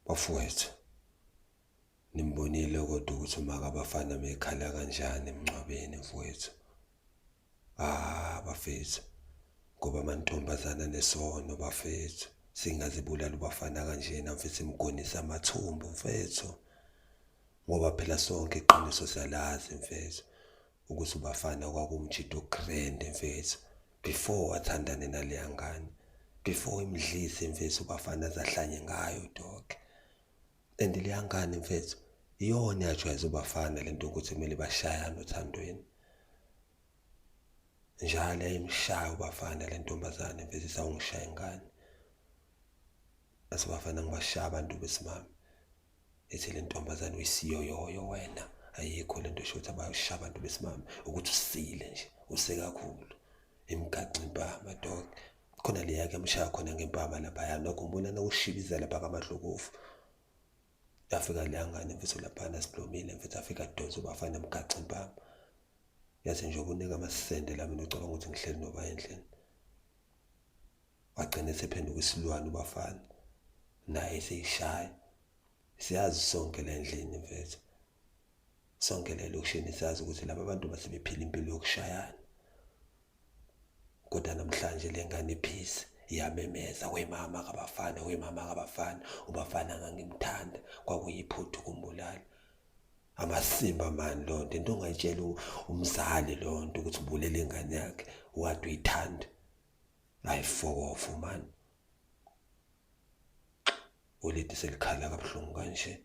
Bafowethu, nimbonile kodwa ukuthi umakabafana mekhala kanjani emncwabeni mfowethu. Bafethu, ngoba amantombazana nesono bafethu. Singazibulala ubafana kanjena mfethu simgonisa amathumbu mfethu. Ngoba phela sonke iqiniso siyalazi mfethu ukuthi ubafana kwakuwumjito grand mfethu. Before athandane naleya ngane. Before imidlise mfethu ubafana zahlanye ngayo dog. And leya ngane mfethu iyona yajwayeza ubafana lento ukuthi kumele bashayane othandweni. Njalo yayimshaya ubafana le ntombazane mfethu isawungishaya ingane. Asibafana ngibashaya abantu besimame. Ethi le ntombazane uyisiyoyoyo wena. Ayikho lento esho ukuthi abayishaya abantu besimame ukuthi usile nje, usekakhulu. Imgaca impama dog. Khona leya ke mshaya khona ngempama lapha yana ukhumbula nawushibiza lapha kaMahlokofu. Yafika leya ngane mfethu lapha nasiblomile mfethu afika donsa ubafana emgaca impama. Yathi nje ukunika amasende la mina ucabanga ukuthi ngihleli noba endlini. Wagcina esephenduka isilwane ubafana. Naye seyishaya. Siyazi sonke la endlini mfethu. Sonke la lokushini siyazi ukuthi laba bantu basebephila impilo yokushayana. Kodwa namhlanje lengane iphisi iyamemeza wemama kabafana, wemama kabafana. Ubafana ngangimthanda kwakuyiphuthu kumbulala. Amasimba mani lonto into ongayitshela umzali lonto ukuthi ubulele ingane yakhe wade uyithanda. Ayifokofu man. Ulithi selikhala kabuhlungu kanje.